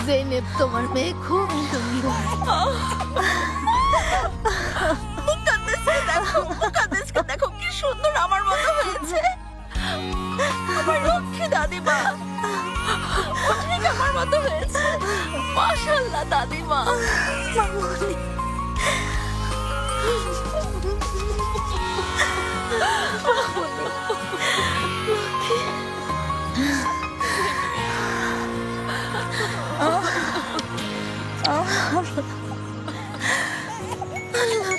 জেনেব, তোমার মেয়ে খুব সুন্দর। কাঁদেছে দেখো, কাঁদেছে দেখো, কি সুন্দর আমার মতো হয়েছে। আমার লক্ষ্মী দাদিমা, ও ঠিক আমার মতো হয়েছে। মাশাআল্লাহ দাদিমা। মামুনি।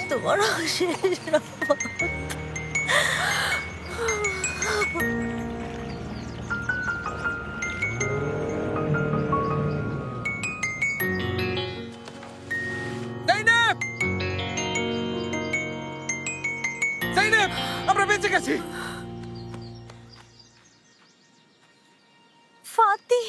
তোমার শেষ রহমত। আমরা বেঁচে গেছি। ফাতি,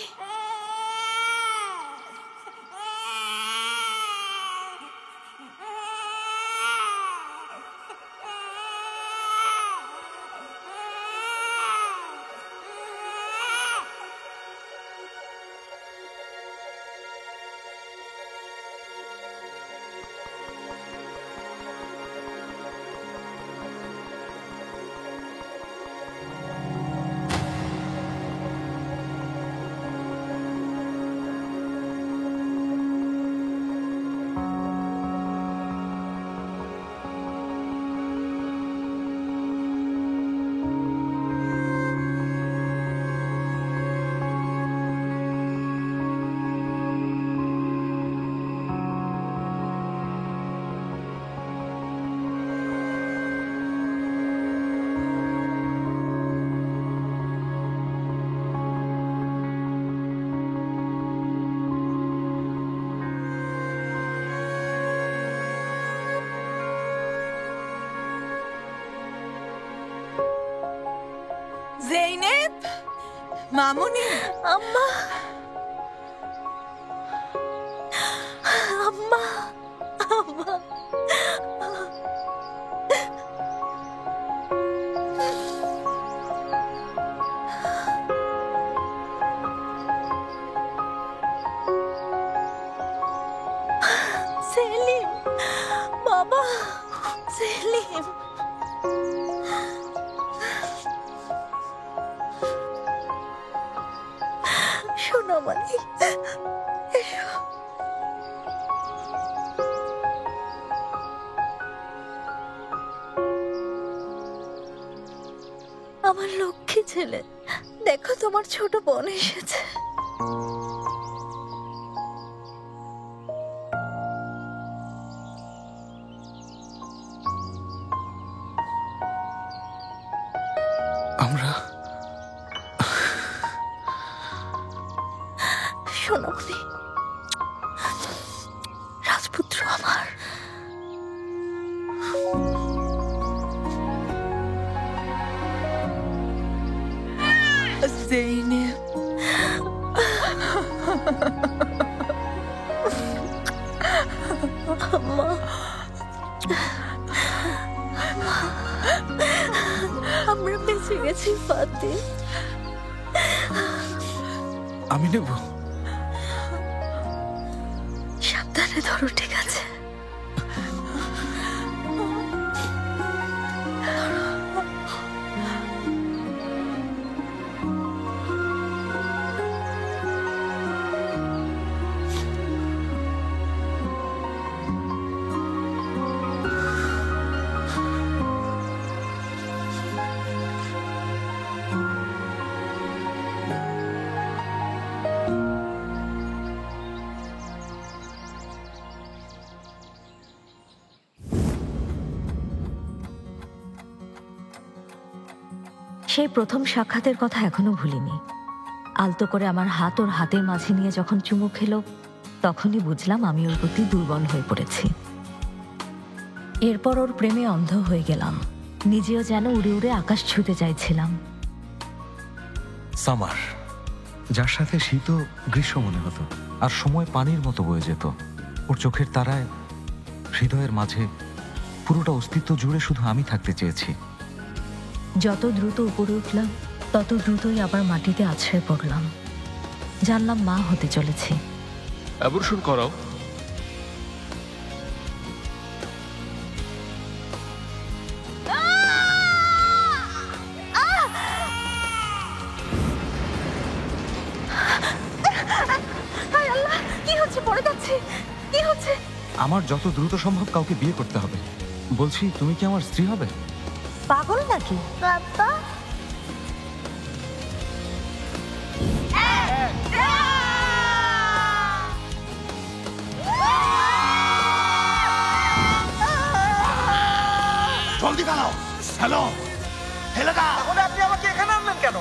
জেইনেব, মামুনি, আম্মা, আম্মা, আম্মা। সেলিম, বাবা, সেলিম। সোনামণি, এসো। আমার লক্ষ্মী ছেলে, দেখো তোমার ছোট বোন এসেছে। আমরা সোনামণি, রাজপুত্র আমার। জেইনেব, আম্মা, আমরা বেঁচে গেছি ফাতি। আমি নেব। সাবধানে ধরো, ঠিক আছে? সেই প্রথম সাক্ষাতের কথা এখনো ভুলিনি। আলতো করে আমার হাত ওর হাতের মাঝে নিয়ে যখন চুমু খেলো, তখনই বুঝলাম আমি ওর প্রতি দুর্বল হয়ে পড়েছি। এরপর ওর প্রেমে অন্ধ হয়ে গেলাম। নিজেও যেন উড়ে উড়ে আকাশ ছুঁতে চাইছিলাম। সামার, যার সাথে শীত গ্রীষ্ম মনে হতো, আর সময় পানির মতো বয়ে যেত। ওর চোখের তারায় হৃদয়ের মাঝে পুরোটা অস্তিত্ব জুড়ে শুধু আমি থাকতে চেয়েছি। যত দ্রুত উপরে উঠলাম, তত দ্রুতই আবার মাটিতে আছড়ে পড়লাম। জানলাম মা হতে চলেছি। অ্যাবর্শন করাও। যাচ্ছে পড়ে যাচ্ছে, কি হচ্ছে? আমার যত দ্রুত সম্ভব কাউকে বিয়ে করতে হবে। বলছি, তুমি কি আমার স্ত্রী হবে? পাগল নাকি? বাবা জলদি ফেলো। হ্যালো, ফেলে দাও। তাহলে আপনি আমাকে এখানে আনলেন কেন?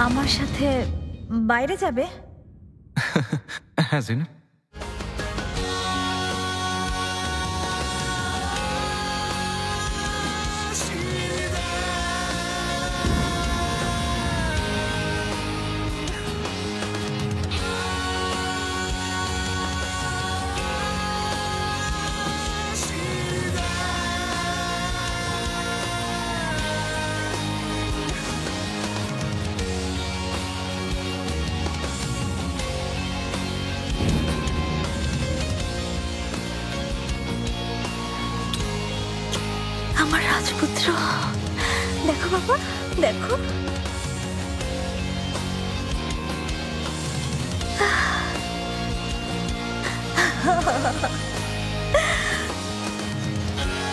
আমার সাথে বাইরে যাবে? হ্যাঁ জিনা। আমার রাজপুত্র, দেখো বাবা, দেখো।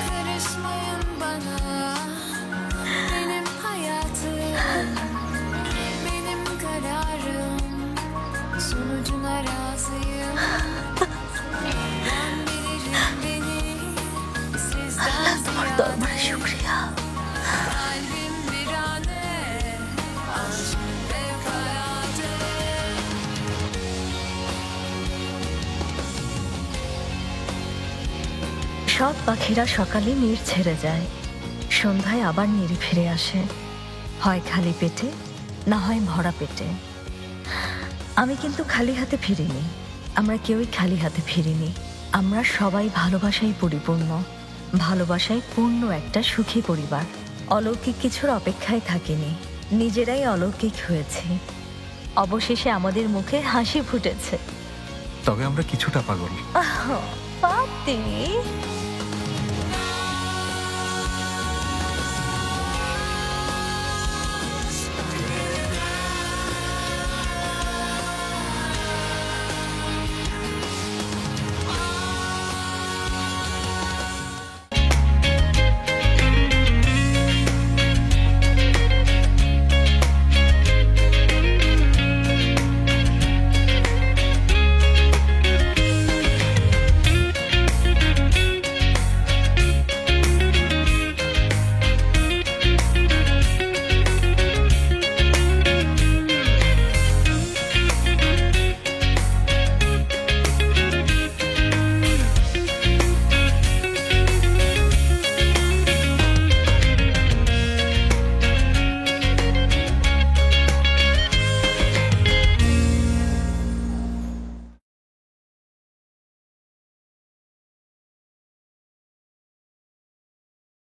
Karışmayın bana, benim hayatım, benim kararım, sonucuna razıyım. Ben bilirim beni, sizden তোমার দরবারে শুকরিয়া। kalbim virane, aşk fevkalade. সব পাখিরা সকালে নীড় ছেড়ে যায়, সন্ধ্যায় আবার নীড়ে ফিরে আসে, হয় খালি পেটে, না হয় ভরা পেটে। আমি কিন্তু খালি হাতে ফিরিনি, আমরা কেউই খালি হাতে ফিরিনি। আমরা সবাই ভালোবাসায় পরিপূর্ণ, ভালোবাসায় পূর্ণ একটা সুখী পরিবার। অলৌকিক কিছুর অপেক্ষায় থাকিনি, নিজেরাই অলৌকিক হয়েছি। অবশেষে আমাদের মুখে হাসি ফুটেছে। তবে আমরা কিছুটা পাগল। পাতি